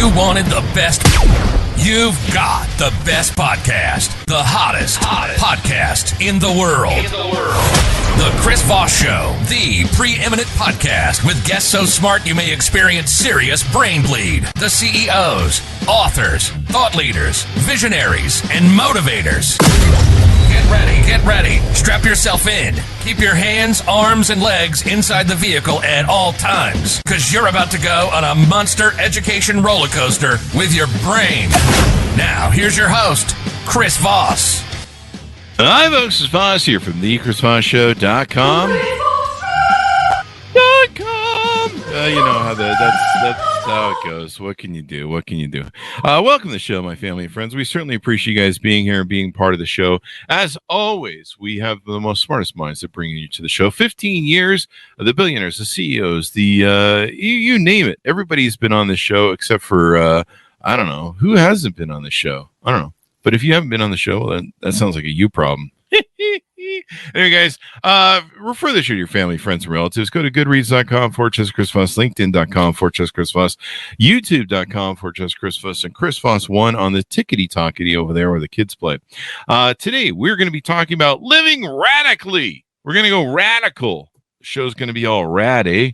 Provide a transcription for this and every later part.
You wanted the best. You've got the best podcast. The hottest podcast in the world. The Chris Voss Show, the preeminent podcast with guests so smart you may experience serious brain bleed. The CEOs, authors, thought leaders, visionaries, and motivators. Get ready. Strap yourself in. Keep your hands, arms, and legs inside the vehicle at all times, because you're about to go on a monster education roller coaster with your brain. Now, here's your host, Chris Voss. Hi, folks. It's Voss here from thechrisvossshow.com. You know how that's how it goes. What can you do? Welcome to the show, my family and friends. We certainly appreciate you guys being here and being part of the show. As always, we have the most smartest minds that bring you to the show. 15 years of the billionaires, the CEOs, the you name it. Everybody's been on the show except for I don't know who hasn't been on the show. I don't know. But if you haven't been on the show, well, that sounds like a you problem. Anyway, guys, refer this show to your family, friends, and relatives. Go to goodreads.com/Chris Voss, LinkedIn.com/Chris Voss, YouTube.com/Chris Voss, and Chris Voss 1 on the tickety-tockety over there where the kids play. Today, we're going to be talking about living radically. We're going to go radical. The show's going to be all rad, eh?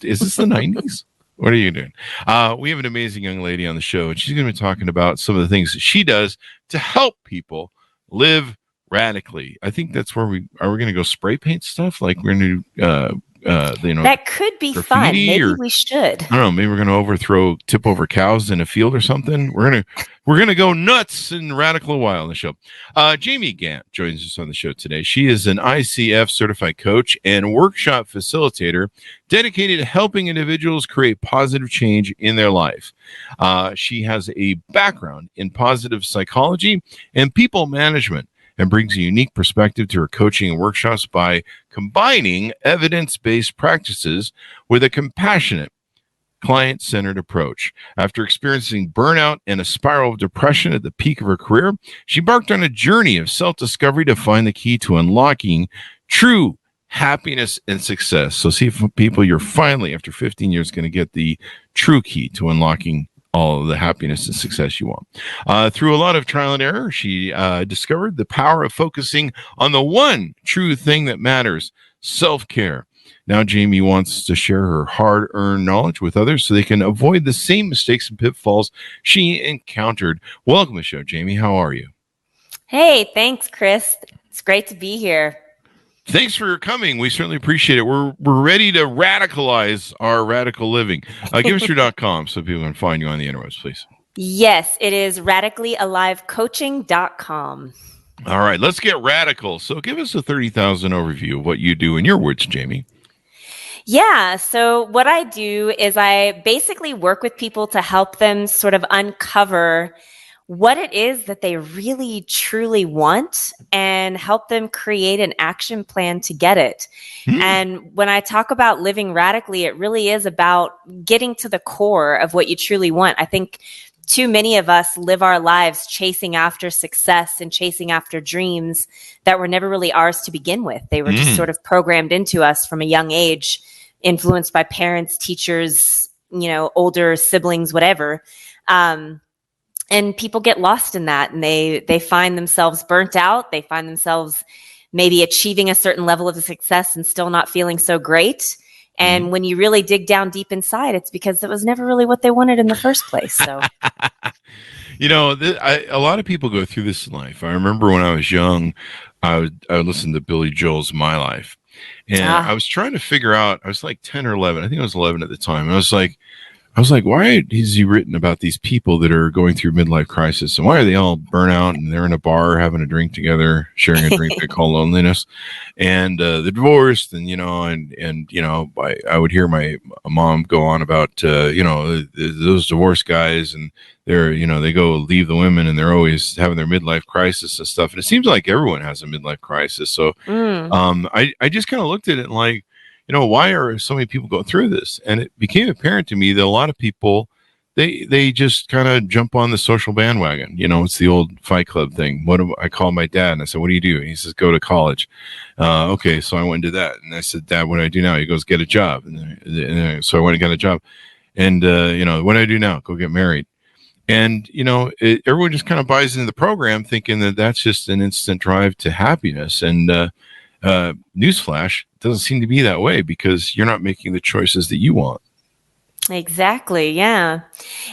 Is this the 90s? What are you doing? We have an amazing young lady on the show, and she's going to be talking about some of the things that she does to help people live radically. I think that's where we going to go spray paint stuff. Like we're going to, that could be fun. Maybe we should. I don't know. Maybe we're going to tip over cows in a field or something. We're going to go nuts and radical a while on the show. Jamie Gantt joins us on the show today. She is an ICF certified coach and workshop facilitator dedicated to helping individuals create positive change in their life. She has a background in positive psychology and people management, and brings a unique perspective to her coaching and workshops by combining evidence-based practices with a compassionate, client-centered approach. After experiencing burnout and a spiral of depression at the peak of her career, she embarked on a journey of self-discovery to find the key to unlocking true happiness and success. So see, people, you're finally, after 15 years, going to get the true key to unlocking all of the happiness and success you want. Through a lot of trial and error, she discovered the power of focusing on the one true thing that matters, self-care. Now, Jamie wants to share her hard-earned knowledge with others so they can avoid the same mistakes and pitfalls she encountered. Welcome to the show, Jamie. How are you? Hey, thanks, Chris. It's great to be here. Thanks for coming. We certainly appreciate it. We're ready to radicalize our radical living. Give us your .com so people can find you on the interwebs, please. Yes, it is radicallyalivecoaching.com. All right, let's get radical. So give us a 30,000 overview of what you do in your words, Jamie. Yeah, so what I do is I basically work with people to help them sort of uncover what it is that they really truly want and help them create an action plan to get it. And when I talk about living radically, it really is about getting to the core of what you truly want. I think too many of us live our lives chasing after success and chasing after dreams that were never really ours to begin with. They were just sort of programmed into us from a young age, influenced by parents, teachers, older siblings, whatever. And people get lost in that, and they find themselves burnt out. They find themselves maybe achieving a certain level of success and still not feeling so great. And when you really dig down deep inside, it's because it was never really what they wanted in the first place. So, a lot of people go through this in life. I remember when I was young, I would listen to Billy Joel's My Life, and I was trying to figure out. I was like 10 or 11. I think I was 11 at the time. And I was like, why is he written about these people that are going through midlife crisis? And why are they all burnt out and they're in a bar having a drink together, sharing a drink they call loneliness, and they're divorced, and I would hear my mom go on about those divorced guys, and they go leave the women and they're always having their midlife crisis and stuff. And it seems like everyone has a midlife crisis. So I just kind of looked at it and like, why are so many people going through this? And it became apparent to me that a lot of people, they just kind of jump on the social bandwagon. It's the old Fight Club thing. I called my dad and I said, what do you do? And he says, go to college. Okay. So I went and did that. And I said, Dad, what do I do now? He goes, get a job. And so I went and got a job. And, what do I do now? Go get married. And, everyone just kind of buys into the program thinking that that's just an instant drive to happiness. And newsflash, it doesn't seem to be that way because you're not making the choices that you want. Exactly. Yeah.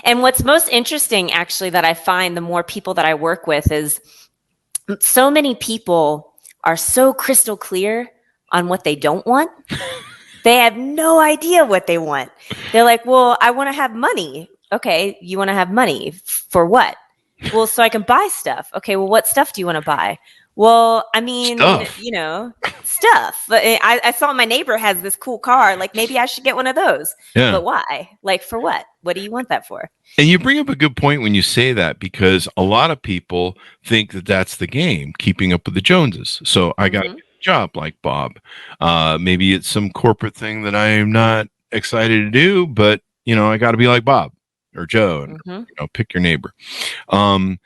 And what's most interesting, actually, that I find the more people that I work with is so many people are so crystal clear on what they don't want. They have no idea what they want. They're like, well, I want to have money. Okay. You want to have money for what? Well, so I can buy stuff. Okay. Well, what stuff do you want to buy? Well, I mean, Stuff. Stuff. But I saw my neighbor has this cool car. Like, maybe I should get one of those. Yeah. But why? Like, for what? What do you want that for? And you bring up a good point when you say that, because a lot of people think that that's the game, keeping up with the Joneses. So I got to get a job like Bob. Maybe it's some corporate thing that I'm not excited to do, but I got to be like Bob or Joe, and pick your neighbor. I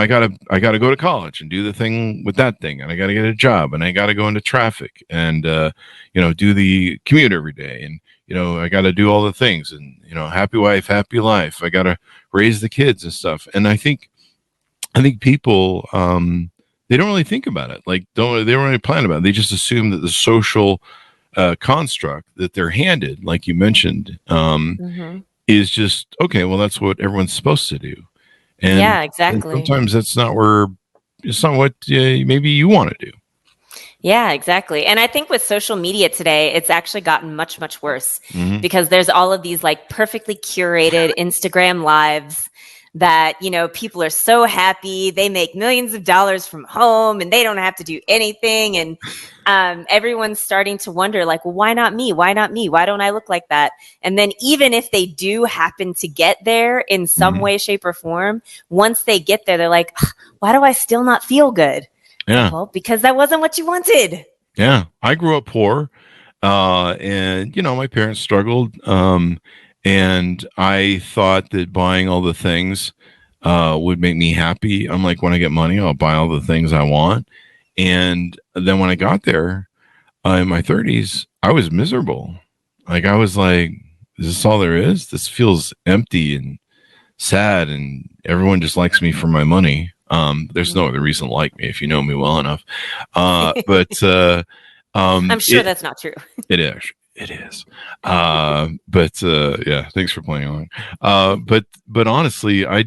gotta go to college and do the thing with that thing, and I gotta get a job, and I gotta go into traffic, and do the commute every day, and I gotta do all the things, and happy wife, happy life. I gotta raise the kids and stuff. And I think people they don't really think about it. Like they don't really plan about it. They just assume that the social construct that they're handed, like you mentioned, is just okay. Well, that's what everyone's supposed to do. And, yeah, exactly. And sometimes it's not what maybe you want to do. Yeah, exactly. And I think with social media today, it's actually gotten much, much worse because there's all of these like perfectly curated Instagram lives that, people are so happy. They make millions of dollars from home and they don't have to do anything. And everyone's starting to wonder, like, well, why not me? Why not me? Why don't I look like that? And then even if they do happen to get there in some way, shape, or form, once they get there, they're like, why do I still not feel good? Yeah. Well, because that wasn't what you wanted. Yeah. I grew up poor. And my parents struggled. And I thought that buying all the things would make me happy. I'm like, when I get money, I'll buy all the things I want. And then when I got there in my 30s, I was miserable. Like, I was like, is this all there is? This feels empty and sad, and everyone just likes me for my money. There's no other reason to like me if you know me well enough. But I'm sure that's not true. It is. It is. Yeah, thanks for playing along. But honestly, I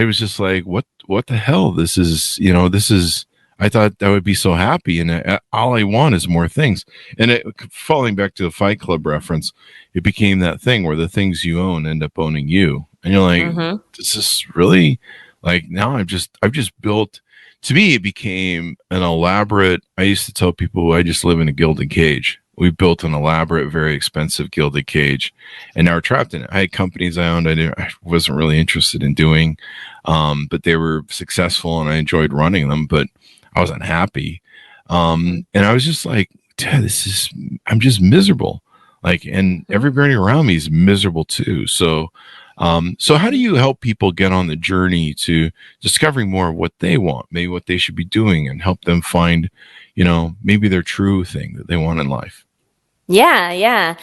was just like, what the hell? This is, I thought I would be so happy, and all I want is more things. And falling back to the Fight Club reference, it became that thing where the things you own end up owning you. And you're like, this is really like, now I've just built, to me, it became an elaborate, I used to tell people I just live in a gilded cage. We built an elaborate, very expensive gilded cage, and now we're trapped in it. I had companies I owned I wasn't really interested in doing, but they were successful and I enjoyed running them, but I was unhappy. And I was just like, Dad, I'm just miserable. Like, and everybody around me is miserable too. So how do you help people get on the journey to discovering more of what they want, maybe what they should be doing, and help them find, maybe their true thing that they want in life? Yeah.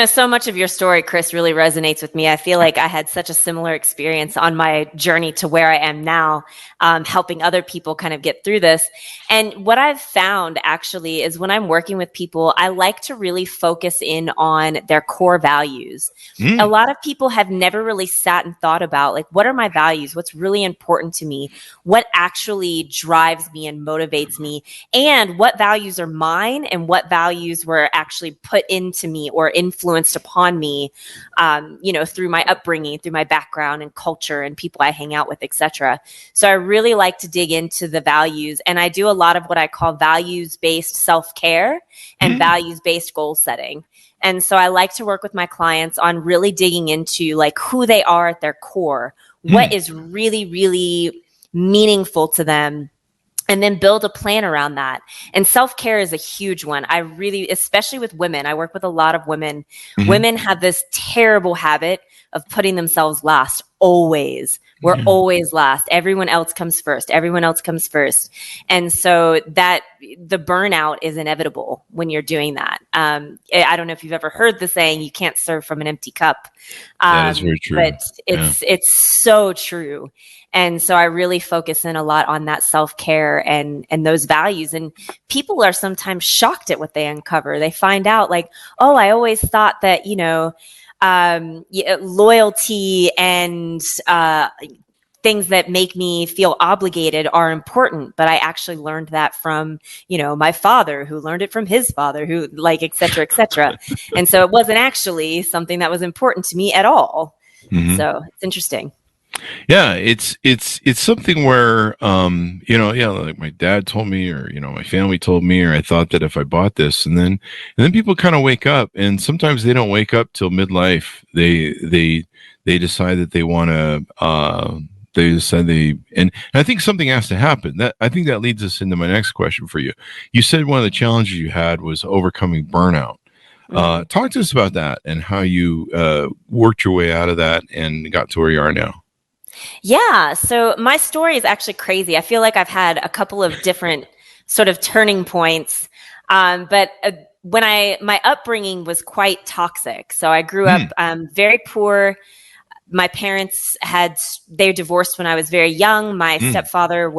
So much of your story, Chris, really resonates with me. I feel like I had such a similar experience on my journey to where I am now, helping other people kind of get through this. And what I've found actually is when I'm working with people, I like to really focus in on their core values. A lot of people have never really sat and thought about, like, what are my values? What's really important to me? What actually drives me and motivates me? And what values are mine and what values were actually put into me or influenced upon me, through my upbringing, through my background and culture and people I hang out with, etc. So I really like to dig into the values, and I do a lot of what I call values-based self-care and values-based goal setting. And so I like to work with my clients on really digging into like who they are at their core, what is really, really meaningful to them, and then build a plan around that. And self-care is a huge one. I really, especially with women, I work with a lot of women. Women have this terrible habit of putting themselves last always, We're always last. Everyone else comes first. Everyone else comes first. And so that the burnout is inevitable when you're doing that. I don't know if you've ever heard the saying, you can't serve from an empty cup. That is very true. But it's so true. And so I really focus in a lot on that self-care and those values. And people are sometimes shocked at what they uncover. They find out like, oh, I always thought that, loyalty and things that make me feel obligated are important. But I actually learned that from, my father, who learned it from his father, who et cetera, et cetera. And so it wasn't actually something that was important to me at all. Mm-hmm. So it's interesting. Yeah, it's something where like my dad told me, or my family told me, or I thought that if I bought this, and then people kind of wake up, and sometimes they don't wake up till midlife. They decide that they want to. And I think something has to happen. I think that leads us into my next question for you. You said one of the challenges you had was overcoming burnout. Talk to us about that and how you worked your way out of that and got to where you are now. Yeah. So my story is actually crazy. I feel like I've had a couple of different sort of turning points. But my upbringing was quite toxic. So I grew up very poor. My parents they divorced when I was very young. My stepfather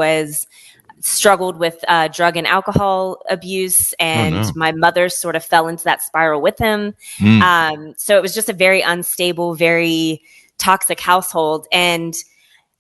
struggled with drug and alcohol abuse, and my mother sort of fell into that spiral with him. So it was just a very unstable, very toxic household. And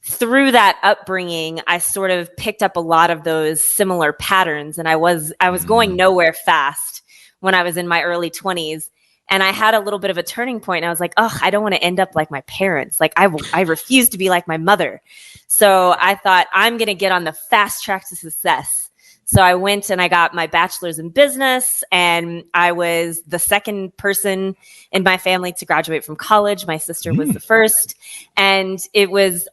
through that upbringing, I sort of picked up a lot of those similar patterns. And I was going nowhere fast when I was in my early 20s. And I had a little bit of a turning point. And I was like, oh, I don't want to end up like my parents. Like I refuse to be like my mother. So I thought, I'm going to get on the fast track to success. So I went and I got my bachelor's in business, and I was the second person in my family to graduate from college. My sister was the first. And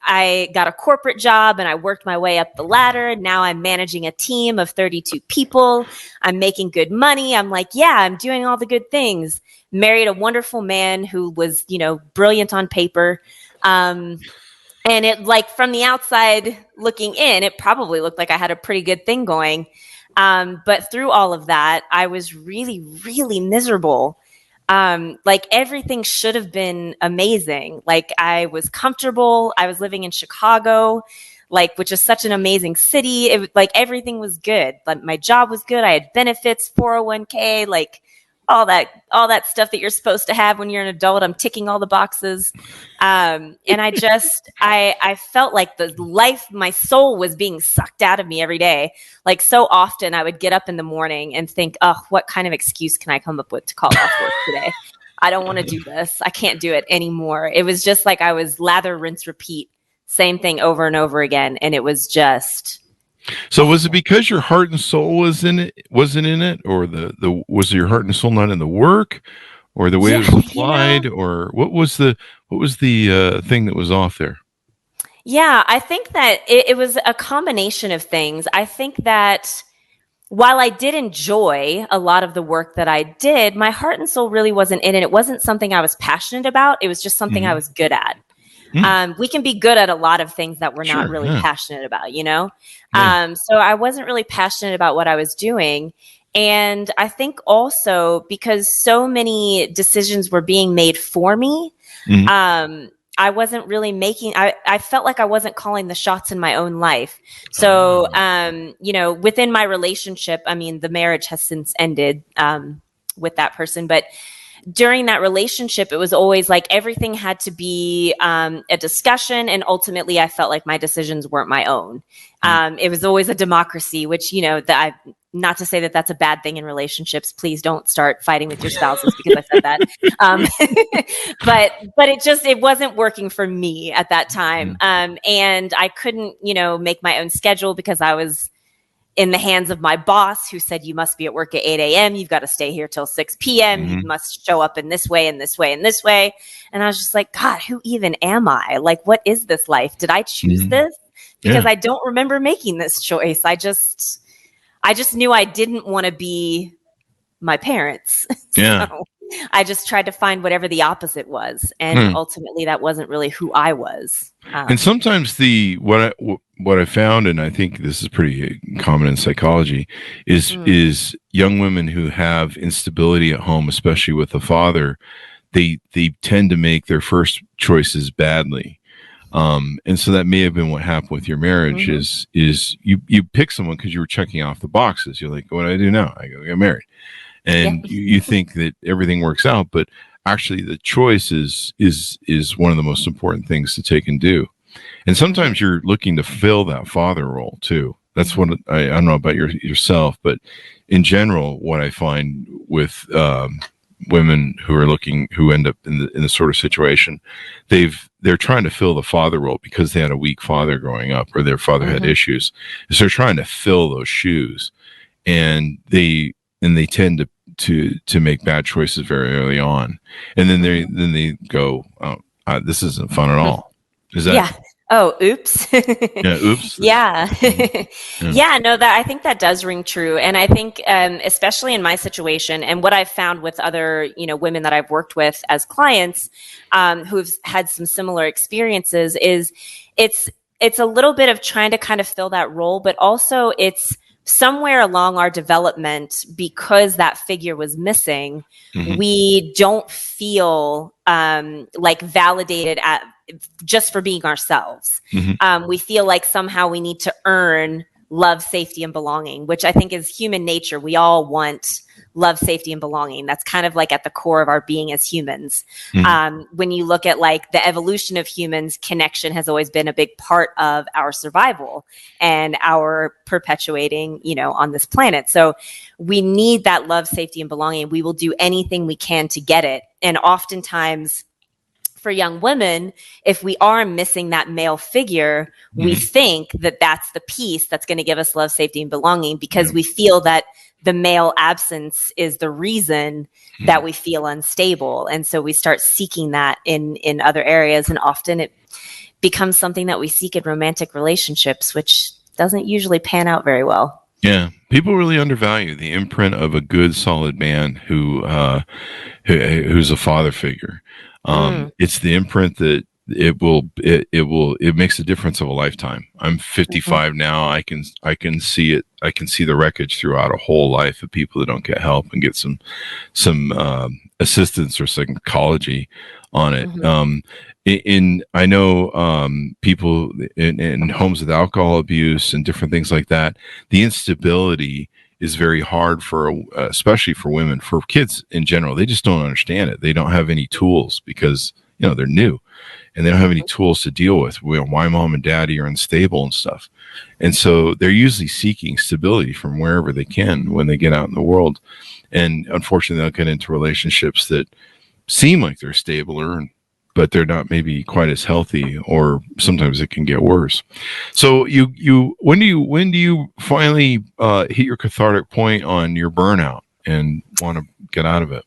I got a corporate job and I worked my way up the ladder. Now I'm managing a team of 32 people. I'm making good money. I'm like, yeah, I'm doing all the good things. Married a wonderful man who was, brilliant on paper. And it from the outside looking in, it probably looked like I had a pretty good thing going. But through all of that, I was really, really miserable. Everything should have been amazing. I was comfortable. I was living in Chicago, which is such an amazing city. Everything was good. My job was good. I had benefits, 401k, all that stuff that you're supposed to have when you're an adult. I'm ticking all the boxes. And I felt like my soul was being sucked out of me every day. So often I would get up in the morning and think, oh, what kind of excuse can I come up with to call off work today? I don't want to do this. I can't do it anymore. It was just like I was lather, rinse, repeat, same thing over and over again. And it was just... So was it because your heart and soul wasn't in it, or was your heart and soul not in the work, or the way it was applied, or what was the thing that was off there? Yeah, I think that it was a combination of things. I think that while I did enjoy a lot of the work that I did, my heart and soul really wasn't in it. It wasn't something I was passionate about. It was just something I was good at. We can be good at a lot of things that we're not really passionate about, So I wasn't really passionate about what I was doing. And I think also because so many decisions were being made for me, I wasn't really I felt like I wasn't calling the shots in my own life. So, within my relationship, the marriage has since ended with that person, but during that relationship, it was always everything had to be a discussion. And ultimately, I felt like my decisions weren't my own. It was always a democracy, which, not to say that that's a bad thing in relationships. Please don't start fighting with your spouses because I said that. But it wasn't working for me at that time. And I couldn't, make my own schedule because I was in the hands of my boss, who said, you must be at work at 8 a.m. You've got to stay here till 6 p.m. You must show up in this way and this way and this way. And I was just like, God, who even am I? What is this life? Did I choose this? Because I don't remember making this choice. I just knew I didn't want to be my parents. Yeah. I just tried to find whatever the opposite was, and ultimately that wasn't really who I was. And sometimes what I found, and I think this is pretty common in psychology, is young women who have instability at home, especially with the father, they tend to make their first choices badly. And so that may have been what happened with your marriage. Is you pick someone because you were checking off the boxes. You're like, what do I do now? I go get married, and you think that everything works out, but actually the choice is one of the most important things to take and do. And sometimes you're looking to fill that father role too. That's what I don't know about yourself, but in general, what I find with women who end up in the sort of situation, they're trying to fill the father role because they had a weak father growing up, or their father had issues. So they're trying to fill those shoes, and they tend to make bad choices very early on, and then they go, oh, this isn't fun at all. Is that Oh, oops. Oops. Yeah. No, I think that does ring true. And I think, especially in my situation, and what I've found with other, women that I've worked with as clients, who've had some similar experiences, is it's a little bit of trying to kind of fill that role, but also it's somewhere along our development, because that figure was missing, we don't feel like validated just for being ourselves. We feel like somehow we need to earn love, safety, and belonging, which I think is human nature. We all want love, safety, and belonging. That's kind of like at the core of our being as humans. When you look at like the evolution of humans, connection has always been a big part of our survival and our perpetuating, on this planet. So we need that love, safety, and belonging. We will do anything we can to get it. And oftentimes, for young women, if we are missing that male figure, we think that that's the piece that's going to give us love, safety, and belonging, because we feel that the male absence is the reason that we feel unstable. And so we start seeking that in other areas. And often it becomes something that we seek in romantic relationships, which doesn't usually pan out very well. Yeah. People really undervalue the imprint of a good, solid man who's a father figure. It's the imprint that it makes a difference of a lifetime. I'm 55 now. I can see it. I can see the wreckage throughout a whole life of people that don't get help and get some assistance or psychology on it. I know people in homes with alcohol abuse and different things like that. The instability is very hard especially for women. For kids in general, they just don't understand it. They don't have any tools because they're new, and they don't have any tools to deal with why mom and daddy are unstable and stuff. And so they're usually seeking stability from wherever they can when they get out in the world. And unfortunately, they'll get into relationships that seem like they're stabler, but they're not maybe quite as healthy, or sometimes it can get worse. So when do you finally hit your cathartic point on your burnout and want to get out of it?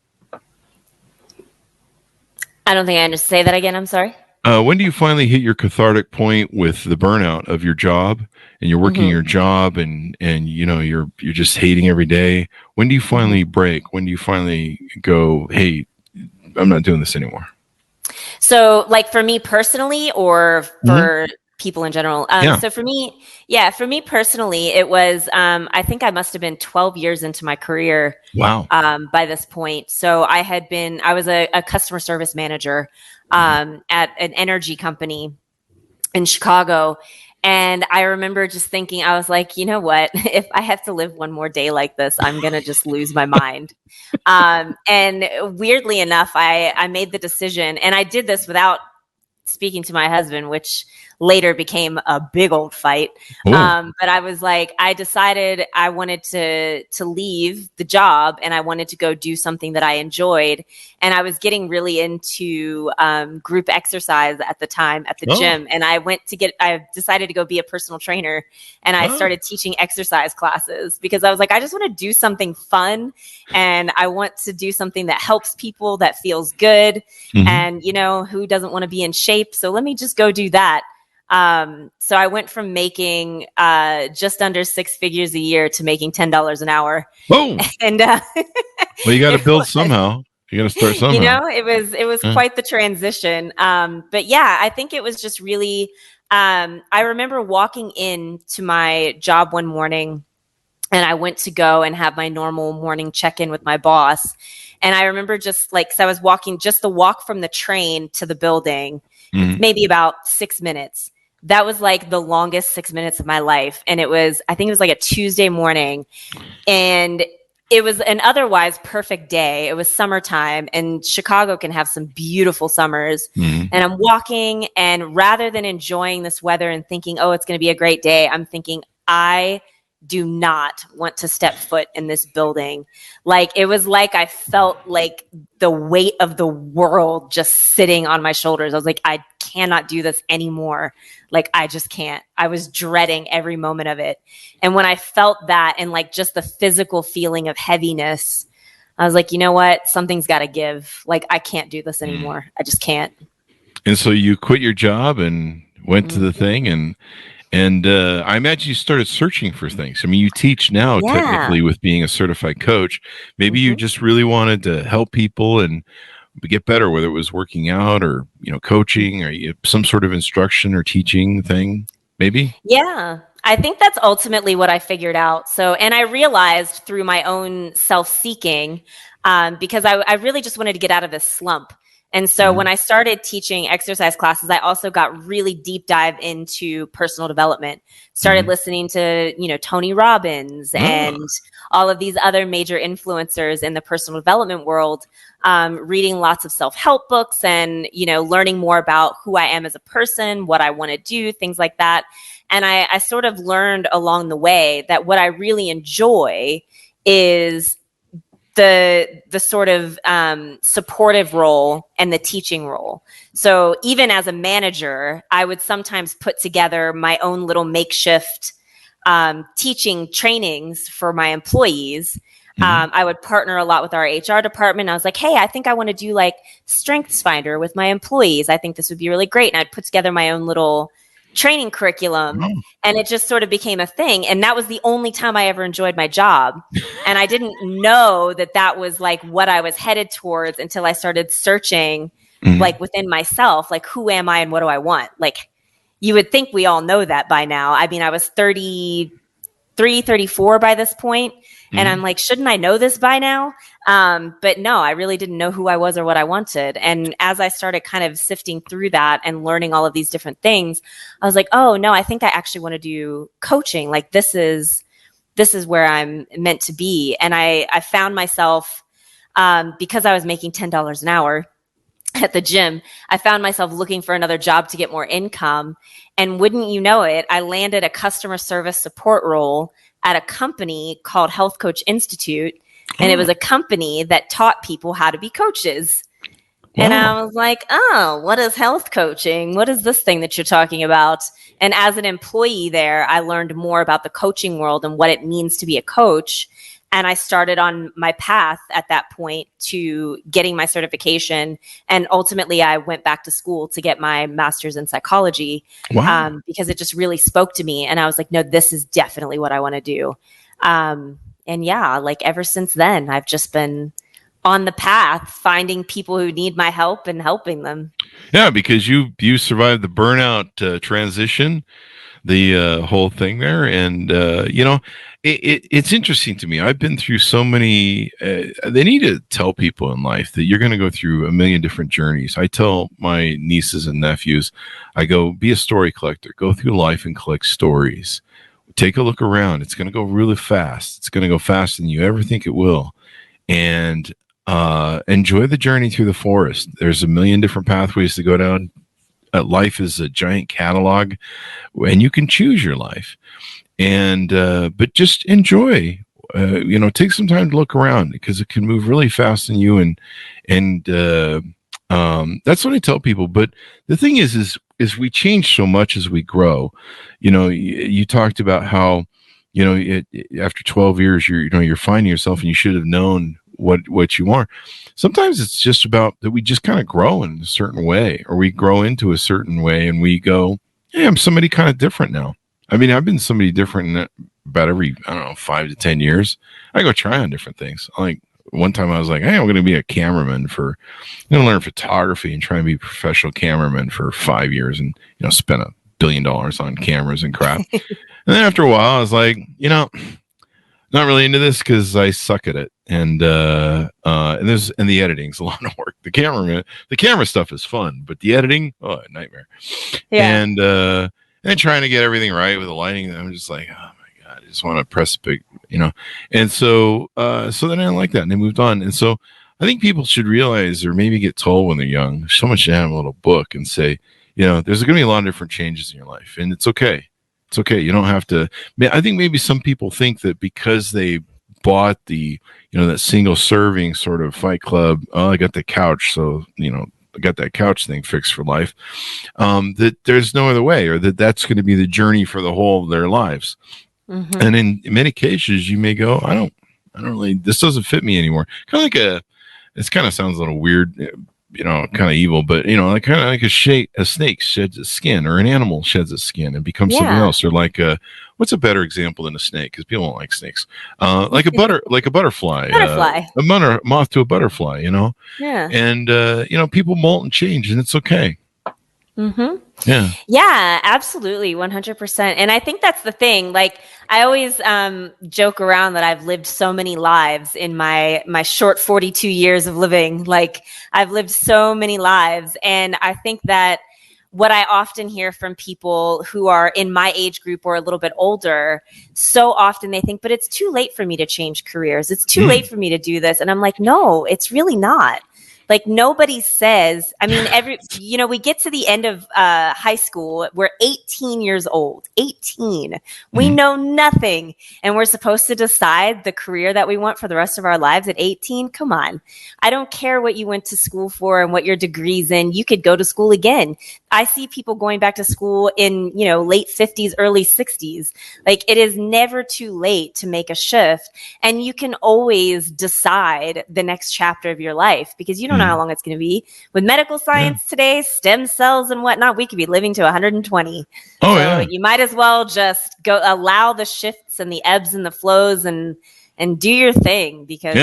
I don't think I understand. Say that again. I'm sorry. When do you finally hit your cathartic point with the burnout of your job, and you're working your job, and you're just hating every day? When do you finally break? When do you finally go, hey, I'm not doing this anymore? So like for me personally, or for people in general? So for me personally, it was, I think I must have been 12 years into my career. Wow. By this point. So I was a customer service manager, at an energy company in Chicago. And I remember just thinking, I was like, you know what, if I have to live one more day like this, I'm going to just lose my mind. And weirdly enough, I made the decision, and I did this without speaking to my husband, which later became a big old fight. But I was like, I decided I wanted to leave the job, and I wanted to go do something that I enjoyed. And I was getting really into group exercise at the time at the gym. And I decided to go be a personal trainer, and I started teaching exercise classes, because I was like, I just want to do something fun, and I want to do something that helps people, that feels good. And who doesn't want to be in shape? So let me just go do that. So I went from making just under 6 figures a year to making $10 an hour. Whoa! And well, you got to build somehow. You got to start somehow. It was quite the transition. But yeah, I think it was just really, I remember walking into my job one morning, and I went to go and have my normal morning check-in with my boss. And I remember just like, so I was walking just the walk from the train to the building, maybe about 6 minutes. That was like the longest 6 minutes of my life. And I think it was like a Tuesday morning, and it was an otherwise perfect day. It was summertime, and Chicago can have some beautiful summers. And I'm walking, and rather than enjoying this weather and thinking, oh, it's going to be a great day, I'm thinking, I do not want to step foot in this building. Like, it was like I felt like the weight of the world just sitting on my shoulders. I was like, I cannot do this anymore. Like, I just can't. I was dreading every moment of it. And when I felt that, and like just the physical feeling of heaviness, I was like, you know what? Something's got to give. Like, I can't do this anymore. I just can't. And so you quit your job and went to the thing, and I imagine you started searching for things. I mean, you teach now technically with being a certified coach. Maybe you just really wanted to help people and get better, whether it was working out or, coaching or some sort of instruction or teaching thing, maybe? Yeah, I think that's ultimately what I figured out. So, and I realized through my own self-seeking, because I really just wanted to get out of this slump. And so when I started teaching exercise classes, I also got really deep dive into personal development. Started listening to, Tony Robbins and all of these other major influencers in the personal development world, reading lots of self-help books and, learning more about who I am as a person, what I want to do, things like that. And I sort of learned along the way that what I really enjoy is the sort of supportive role and the teaching role. So even as a manager, I would sometimes put together my own little makeshift teaching trainings for my employees. I would partner a lot with our HR department. I was like, hey, I think I want to do like Strengths Finder with my employees. I think this would be really great. And I'd put together my own little training curriculum, and it just sort of became a thing. And that was the only time I ever enjoyed my job. And I didn't know that was like what I was headed towards until I started searching like within myself, like, who am I and what do I want? Like, you would think we all know that by now. I mean, I was 33, 34 by this point. And I'm like, shouldn't I know this by now? But no, I really didn't know who I was or what I wanted. And as I started kind of sifting through that and learning all of these different things, I was like, oh no, I think I actually want to do coaching. Like, this is where I'm meant to be. And I found myself, because I was making $10 an hour at the gym, I found myself looking for another job to get more income. And wouldn't you know it, I landed a customer service support role at a company called Health Coach Institute. And it was a company that taught people how to be coaches. Wow. And I was like, oh, what is health coaching? What is this thing that you're talking about? And as an employee there, I learned more about the coaching world and what it means to be a coach. And I started on my path at that point to getting my certification. And ultimately, I went back to school to get my master's in psychology. Wow. Because it just really spoke to me. And I was like, no, this is definitely what I want to do. And yeah, like ever since then, I've just been on the path, finding people who need my help and helping them. Yeah, because you survived the burnout transition, the whole thing there. And, it's interesting to me. I've been through so many, they need to tell people in life that you're going to go through a million different journeys. I tell my nieces and nephews, I go, be a story collector, go through life and collect stories. Take a look around. It's going to go really fast. It's going to go faster than you ever think it will. And enjoy the journey through the forest. There's a million different pathways to go down. Life is a giant catalog, and you can choose your life. And but just enjoy. Take some time to look around, because it can move really fast in you. And that's what I tell people. But the thing is we change so much as we grow. You talked about how after 12 years you're finding yourself, and you should have known what you are. Sometimes it's just about that we just kind of grow in a certain way, or we grow into a certain way, and we go, hey, I'm somebody kind of different now. I mean, I've been somebody different in about every, 5 to 10 years. I go try on different things. Like, one time I was like, hey, I'm going to be a cameraman I'm going to learn photography and try and be a professional cameraman for 5 years and, spend $1 billion on cameras and crap. And then after a while, I was like, not really into this because I suck at it. And the editing's a lot of work. The camera stuff is fun, but the editing, a nightmare. Yeah. And trying to get everything right with the lighting, I'm just like, oh my God, I just want to press big, And so then I didn't like that, and they moved on. And so I think people should realize, or maybe get told when they're young, someone should have a little book and say, there's going to be a lot of different changes in your life, and it's okay. It's okay. You don't have to. I think maybe some people think that because they bought the, that single serving sort of Fight Club, I got the couch, so, I got that couch thing fixed for life, that there's no other way, or that's going to be the journey for the whole of their lives. Mm-hmm. And in many cases, you may go, I don't really, this doesn't fit me anymore. Kind of like it kind of sounds a little weird, kind of evil, but like kind of like a snake sheds its skin, or an animal sheds its skin and becomes something else. Or like what's a better example than a snake? Because people don't like snakes. Like a butterfly, a moth to a butterfly. Yeah. And people molt and change, and it's okay. Mm-hmm. Yeah, absolutely. 100%. And I think that's the thing. Like, I always joke around that I've lived so many lives in my short 42 years of living. Like, I've lived so many lives. And I think that what I often hear from people who are in my age group or a little bit older, so often they think, but it's too late for me to change careers. It's too late for me to do this. And I'm like, no, it's really not. Like, nobody says, I mean, we get to the end of high school, we're 18 years old, 18. We know nothing. And we're supposed to decide the career that we want for the rest of our lives at 18. Come on. I don't care what you went to school for and what your degree's in. You could go to school again. I see people going back to school in, late 50s, early 60s. Like, it is never too late to make a shift. And you can always decide the next chapter of your life, because you don't know how long it's going to be. With medical science today, stem cells and whatnot, we could be living to 120. You might as well just go allow the shifts and the ebbs and the flows and do your thing, because,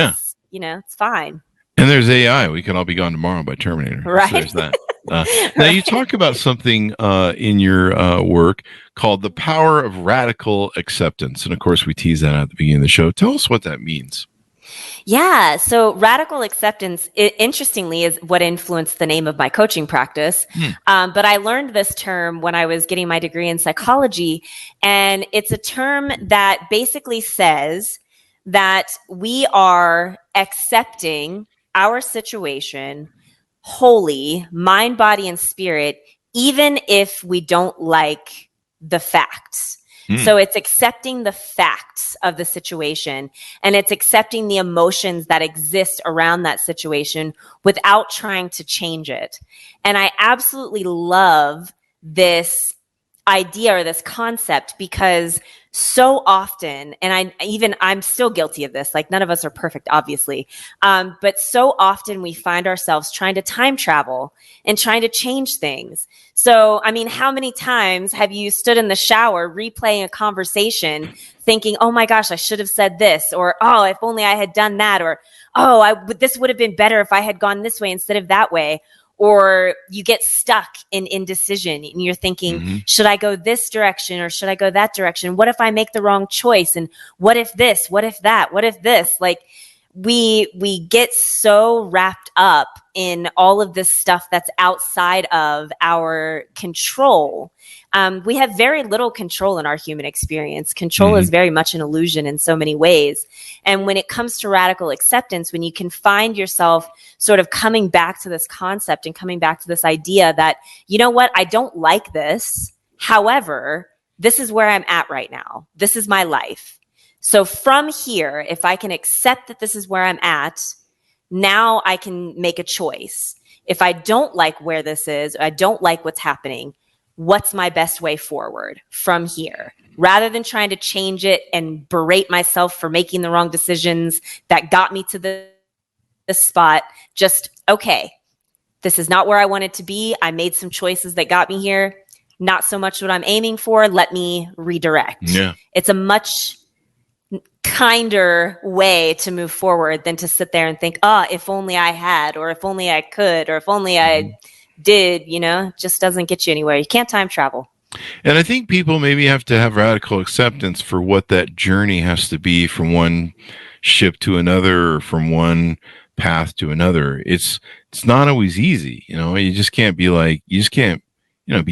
it's fine. And there's AI. We can all be gone tomorrow by Terminator. Right. So there's that. Now, you talk about something in your work called the power of radical acceptance. And of course, we tease that out at the beginning of the show. Tell us what that means. Yeah. So radical acceptance, interestingly, is what influenced the name of my coaching practice. But I learned this term when I was getting my degree in psychology. And it's a term that basically says that we are accepting our situation wholly, mind, body, and spirit, even if we don't like the facts. So it's accepting the facts of the situation, and it's accepting the emotions that exist around that situation without trying to change it. And I absolutely love this idea or this concept, because so often, and I'm still guilty of this, like, none of us are perfect, obviously. But so often we find ourselves trying to time travel and trying to change things. So, I mean, how many times have you stood in the shower replaying a conversation thinking, oh my gosh, I should have said this, or, oh, if only I had done that, or, oh, this would have been better if I had gone this way instead of that way. Or you get stuck in indecision and you're thinking, should I go this direction or should I go that direction? What if I make the wrong choice? And what if this? What if that? What if this? Like, we get so wrapped up in all of this stuff that's outside of our control. We have very little control in our human experience. Control is very much an illusion in so many ways. And when it comes to radical acceptance, when you can find yourself sort of coming back to this concept and coming back to this idea that, you know what, I don't like this. However, this is where I'm at right now. This is my life. So from here, if I can accept that this is where I'm at, now I can make a choice. If I don't like where this is, I don't like what's happening, what's my best way forward from here? Rather than trying to change it and berate myself for making the wrong decisions that got me to this spot, just, okay, this is not where I wanted to be. I made some choices that got me here. Not so much what I'm aiming for. Let me redirect. Yeah. It's a much kinder way to move forward than to sit there and think, oh, if only I had, or if only I could, or if only I did, just doesn't get you anywhere. You can't time travel. And I think people maybe have to have radical acceptance for what that journey has to be from one ship to another, or from one path to another. It's not always easy. You just can't be like, be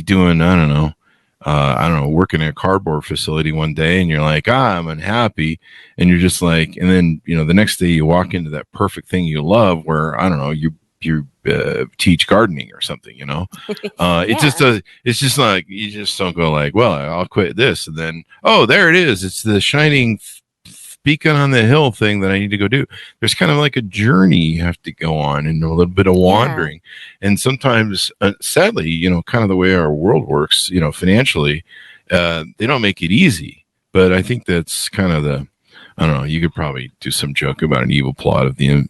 doing, I don't know, working at a cardboard facility one day and you're like, I'm unhappy. And you're just like, and then, the next day you walk into that perfect thing you love where, I don't know, you teach gardening or something, It just does. It's just like, you just don't go like, well, I'll quit this. And then, oh, there it is. It's the shining beacon on the hill thing that I need to go do. There's kind of like a journey you have to go on and a little bit of wandering. And sometimes, sadly, kind of the way our world works, financially, they don't make it easy. But I think that's kind of I don't know, you could probably do some joke about an evil plot of the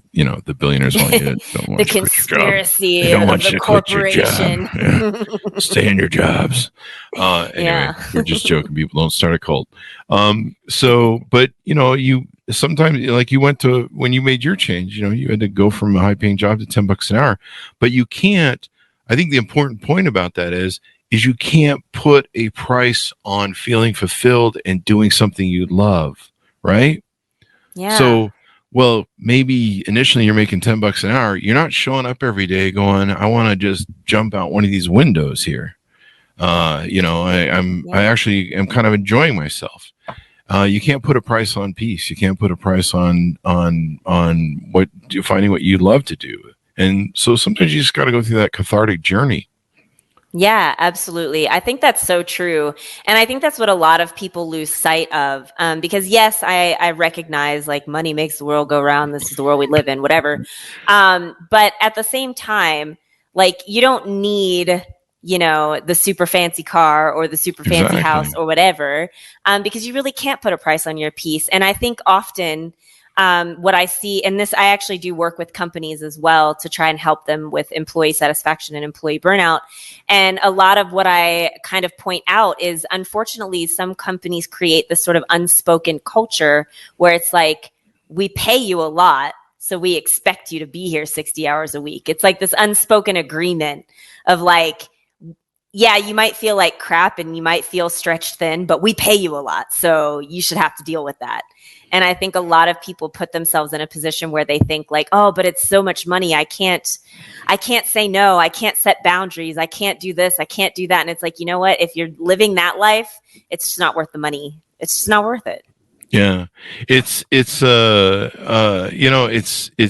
billionaires want you don't want the you to quit your job. Conspiracy They don't want of you the to quit your corporation. job. Yeah. Stay in your jobs. Anyway, we're just joking. People don't start a cult. But you sometimes, like, you went to, when you made your change, you had to go from a high paying job to $10 an hour, but you can't. I think the important point about that is you can't put a price on feeling fulfilled and doing something you love. Right? Yeah. So, well, maybe initially you're making $10 an hour. You're not showing up every day going, I want to just jump out one of these windows here. I actually am kind of enjoying myself. You can't put a price on peace. You can't put a price on finding what you love to do. And so sometimes you just got to go through that cathartic journey. Yeah, absolutely. I think that's so true. And I think that's what a lot of people lose sight of. Because yes, I recognize, like, money makes the world go round. This is the world we live in, whatever. But at the same time, like, you don't need, the super fancy car or the super fancy house or whatever, because you really can't put a price on your peace. And I think often, what I see, and this, I actually do work with companies as well to try and help them with employee satisfaction and employee burnout. And a lot of what I kind of point out is, unfortunately, some companies create this sort of unspoken culture where it's like, we pay you a lot, so we expect you to be here 60 hours a week. It's like this unspoken agreement of like, yeah, you might feel like crap and you might feel stretched thin, but we pay you a lot, so you should have to deal with that. And I think a lot of people put themselves in a position where they think like, oh, but it's so much money. I can't say no. I can't set boundaries. I can't do this. I can't do that. And it's like, you know what? If you're living that life, it's just not worth the money. It's just not worth it. Yeah. It's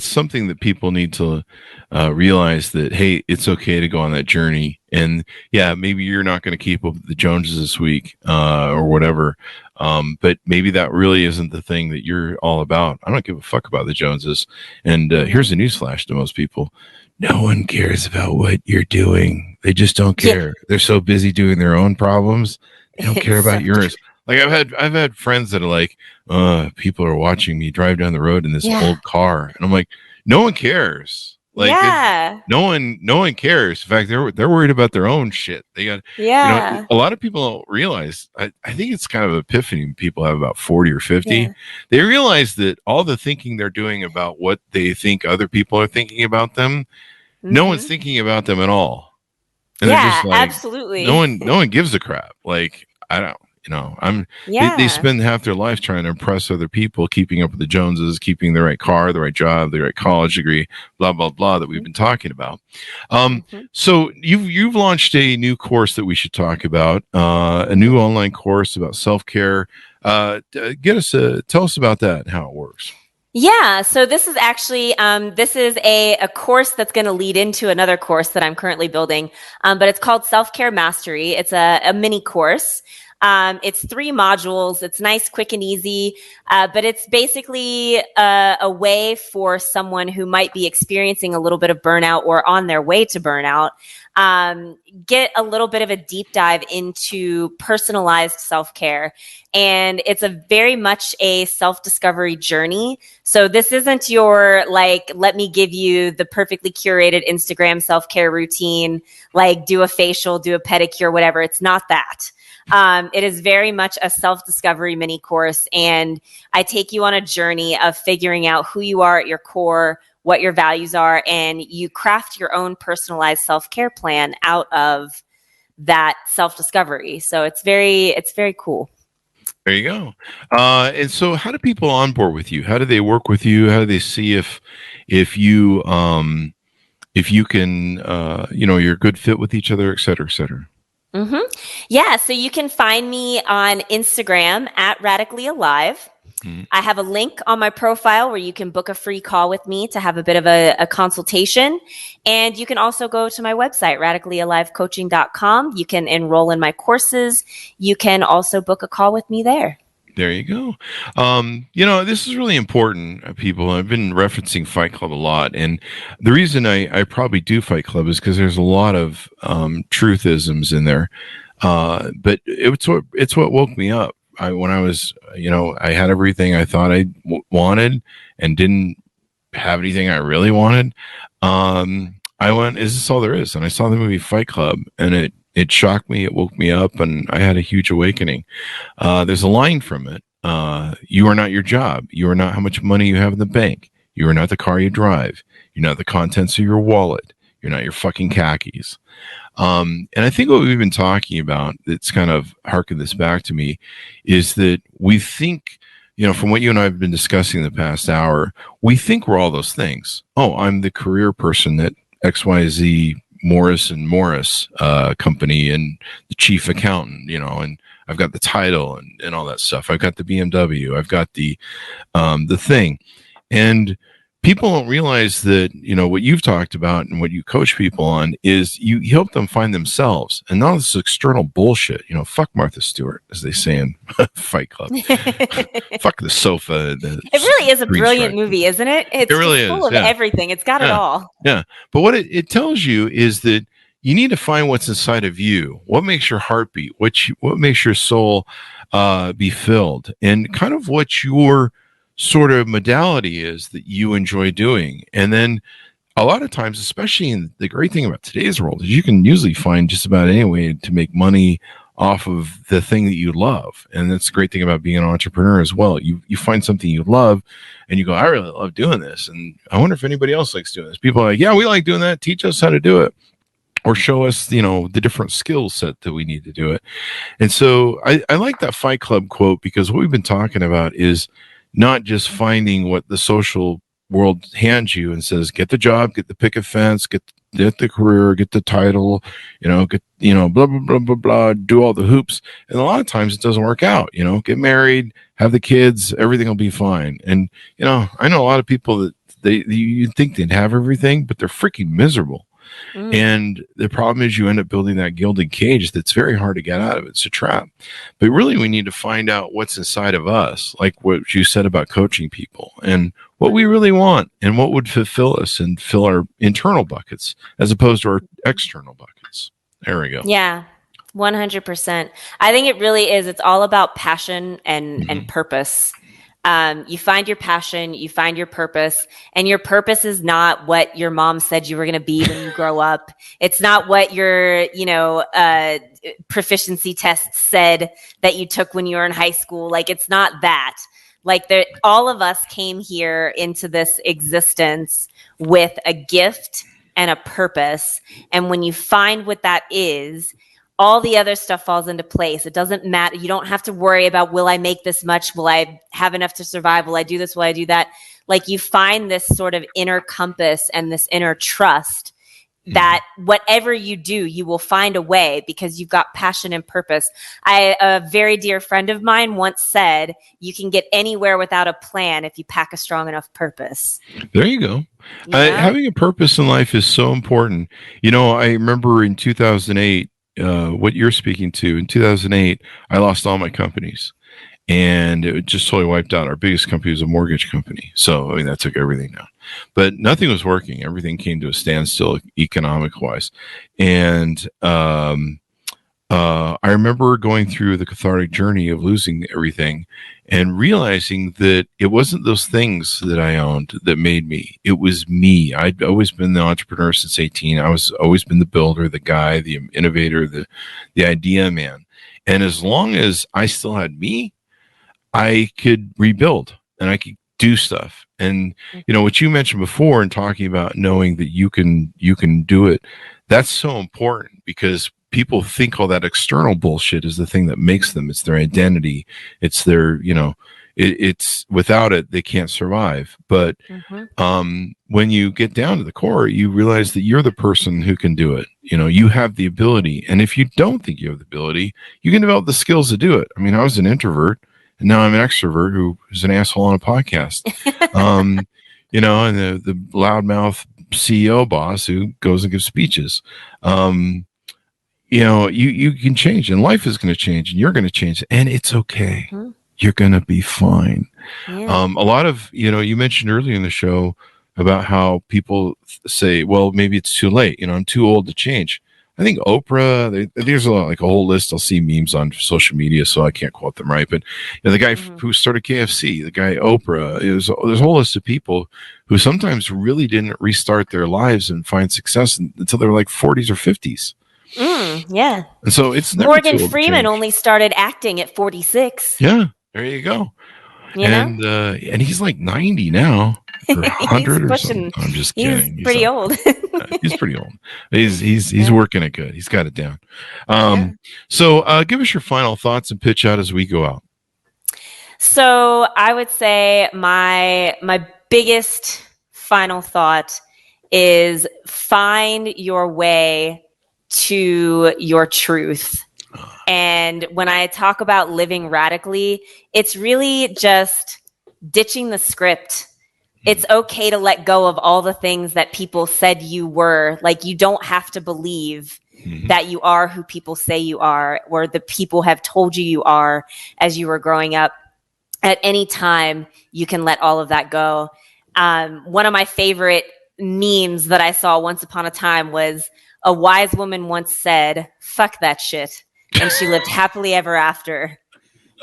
something that people need to realize that, hey, it's okay to go on that journey. And yeah, maybe you're not going to keep up with the Joneses this week, or whatever. But maybe that really isn't the thing that you're all about. I don't give a fuck about the Joneses. And here's a newsflash to most people. No one cares about what you're doing. They just don't care. Yeah. They're so busy doing their own problems. They don't care about yours. Like I've had friends that are like, people are watching me drive down the road in this old car. And I'm like, no one cares. Like, no one cares. In fact, they're worried about their own shit. They got, a lot of people don't realize, I think it's kind of an epiphany people have about 40 or 50. Yeah. They realize that all the thinking they're doing about what they think other people are thinking about them, no one's thinking about them at all. And they're just like, absolutely. No one gives a crap. Like, I don't. They spend half their life trying to impress other people, keeping up with the Joneses, keeping the right car, the right job, the right college degree, blah, blah, blah, that we've been talking about. So you've launched a new course that we should talk about, a new online course about self-care. Tell us about that and how it works. Yeah. So this is actually, a course that's going to lead into another course that I'm currently building. But it's called Self-Care Mastery. It's a mini course. It's 3 modules. It's nice, quick, and easy. But it's basically a way for someone who might be experiencing a little bit of burnout or on their way to burnout, get a little bit of a deep dive into personalized self-care. And it's a very much a self-discovery journey. So this isn't your, like, let me give you the perfectly curated Instagram self-care routine, like do a facial, do a pedicure, whatever. It's not that. It is very much a self-discovery mini course, and I take you on a journey of figuring out who you are at your core, what your values are, and you craft your own personalized self-care plan out of that self-discovery. So it's very cool. There you go. And so how do people onboard with you? How do they work with you? How do they see if you can, you're a good fit with each other, et cetera, et cetera? Mm-hmm. Yeah. So you can find me on Instagram at Radically Alive. Mm-hmm. I have a link on my profile where you can book a free call with me to have a bit of a consultation. And you can also go to my website, radicallyalivecoaching.com. You can enroll in my courses. You can also book a call with me there. There you go. This is really important, people. I've been referencing Fight Club a lot. And the reason I probably do Fight Club is because there's a lot of truthisms in there. But it's what woke me up. When I was, I had everything I thought I wanted and didn't have anything I really wanted. I went, is this all there is? And I saw the movie Fight Club, and it shocked me. It woke me up, and I had a huge awakening. There's a line from it. You are not your job. You are not how much money you have in the bank. You are not the car you drive. You're not the contents of your wallet. You're not your fucking khakis. And I think what we've been talking about, that's kind of harkened this back to me, is that we think, from what you and I have been discussing the past hour, we think we're all those things. Oh, I'm the career person at XYZ Morris and Morris company and the chief accountant, and I've got the title and all that stuff. I've got the BMW. I've got the thing. And people don't realize that, what you've talked about and what you coach people on is you help them find themselves and not this external bullshit. Fuck Martha Stewart, as they say in Fight Club. Fuck the sofa. It really is a brilliant movie, isn't it? It's really full of everything. It's got it all. Yeah. But what it tells you is that you need to find what's inside of you. What makes your heart beat? What makes your soul be filled? And kind of what your sort of modality is that you enjoy doing. And then a lot of times, especially in the great thing about today's world, is you can usually find just about any way to make money off of the thing that you love. And that's the great thing about being an entrepreneur as well. You find something you love and you go, I really love doing this. And I wonder if anybody else likes doing this. People are like, yeah, we like doing that. Teach us how to do it. Or show us, the different skill set that we need to do it. And so I like that Fight Club quote, because what we've been talking about is not just finding what the social world hands you and says, get the job, get the picket fence, get the career, get the title, get, blah, blah, blah, blah, blah, do all the hoops. And a lot of times it doesn't work out, get married, have the kids, everything will be fine. And, I know a lot of people that you think they'd have everything, but they're freaking miserable. Mm. And the problem is you end up building that gilded cage that's very hard to get out of. It's a trap. But really, we need to find out what's inside of us, like what you said about coaching people, and what we really want and what would fulfill us and fill our internal buckets as opposed to our external buckets. There we go. Yeah, 100%. I think it really is. It's all about passion and purpose. You find your passion, you find your purpose, and your purpose is not what your mom said you were going to be when you grow up. It's not what your, proficiency tests said that you took when you were in high school. Like, it's not that. Like, all of us came here into this existence with a gift and a purpose. And when you find what that is, all the other stuff falls into place. It doesn't matter. You don't have to worry about, will I make this much? Will I have enough to survive? Will I do this? Will I do that? Like, you find this sort of inner compass and this inner trust that whatever you do, you will find a way because you've got passion and purpose. A very dear friend of mine once said, you can get anywhere without a plan if you pack a strong enough purpose. There you go. Yeah. Having a purpose in life is so important. I remember in 2008, what you're speaking to, in 2008, I lost all my companies, and it just totally wiped out. Our biggest company was a mortgage company. So, that took everything down, but nothing was working. Everything came to a standstill economic wise. And, I remember going through the cathartic journey of losing everything and realizing that it wasn't those things that I owned that made me. It was me. I'd always been the entrepreneur since 18. I was always been the builder, the guy, the innovator, the idea man. And as long as I still had me, I could rebuild and I could do stuff. And what you mentioned before and talking about knowing that you can do it, that's so important, because people think all that external bullshit is the thing that makes them. It's their identity. It's their, it's without it, they can't survive. But when you get down to the core, you realize that you're the person who can do it. You have the ability. And if you don't think you have the ability, you can develop the skills to do it. I mean, I was an introvert, and now I'm an extrovert who's an asshole on a podcast. And the loudmouth CEO boss who goes and gives speeches. You can change, and life is going to change, and you're going to change, and it's okay. Mm-hmm. You're going to be fine. Yeah. A lot of, you mentioned earlier in the show about how people say, well, maybe it's too late. I'm too old to change. I think Oprah, there's a whole list. I'll see memes on social media, so I can't quote them right. But the guy who started KFC, the guy Oprah, there's a whole list of people who sometimes really didn't restart their lives and find success until they were like 40s or 50s. Yeah. And so it's never Morgan Freeman only started acting at 46. Yeah, there you go. And he's like 90 now, or 100 or something. I'm just kidding. He's pretty old. He's pretty old. He's working it good. He's got it down. So give us your final thoughts and pitch out as we go out. So I would say my biggest final thought is find your way to your truth. And when I talk about living radically, it's really just ditching the script. It's okay to let go of all the things that people said you were. Like, you don't have to believe that you are who people say you are, or the people have told you are as you were growing up. At any time, you can let all of that go. One of my favorite memes that I saw once upon a time was, a wise woman once said, "Fuck that shit." And she lived happily ever after.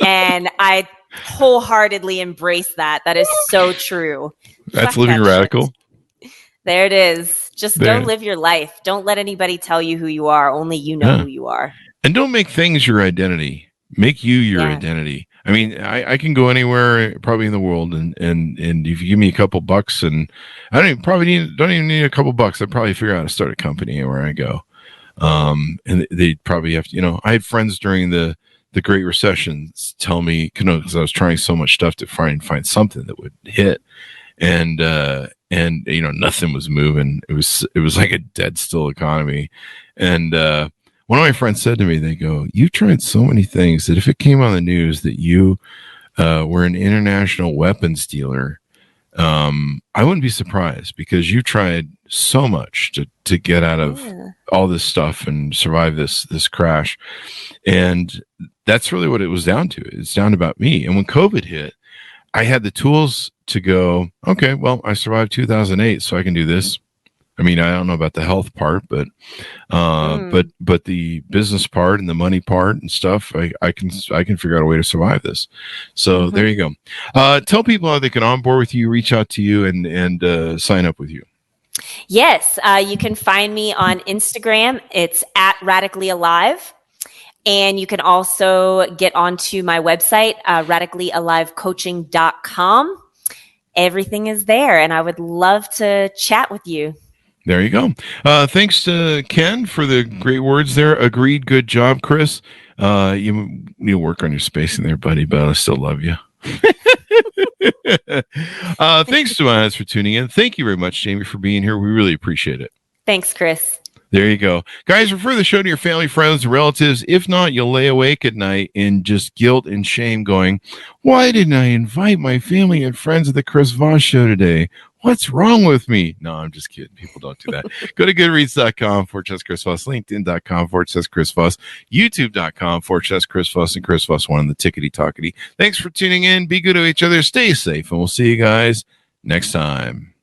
And I wholeheartedly embrace that. That is so true. That's Fuck living that radical. Shit. There it is. Just go live your life. Don't let anybody tell you who you are. Only you know who you are. And don't make things your identity. Make you your identity. I mean, I can go anywhere probably in the world, and if you give me a couple bucks, and I don't even need a couple bucks, I'd probably figure out how to start a company where I go. And they'd probably have to, I had friends during the Great Recession tell me, because I was trying so much stuff to find something that would hit, and nothing was moving. It was like a dead still economy. And one of my friends said to me, they go, "You've tried so many things that if it came on the news that you were an international weapons dealer, I wouldn't be surprised, because you tried so much to get out of all this stuff and survive this crash." And that's really what it was down to. It's down about me. And when COVID hit, I had the tools to go, okay, well, I survived 2008, so I can do this. I mean, I don't know about the health part, but the business part and the money part and stuff, I can figure out a way to survive this. So there you go. Tell people how they can onboard with you, reach out to you, and sign up with you. Yes, you can find me on Instagram. It's at Radically Alive. And you can also get onto my website, radicallyalivecoaching.com. Everything is there, and I would love to chat with you. There you go. Thanks to Ken for the great words there. Agreed. Good job, Chris. You need to work on your spacing there, buddy, but I still love you. Thanks to my audience for tuning in. Thank you very much, Jamie, for being here. We really appreciate it. Thanks, Chris. There you go. Guys, refer the show to your family, friends, and relatives. If not, you'll lay awake at night in just guilt and shame going, why didn't I invite my family and friends to the Chris Voss show today? What's wrong with me? No, I'm just kidding. People don't do that. Go to goodreads.com/Chris Voss, LinkedIn.com/Chris Voss, YouTube.com/Chris Voss, and Chris Voss 1 on the tickety talkety. Thanks for tuning in. Be good to each other. Stay safe, and we'll see you guys next time.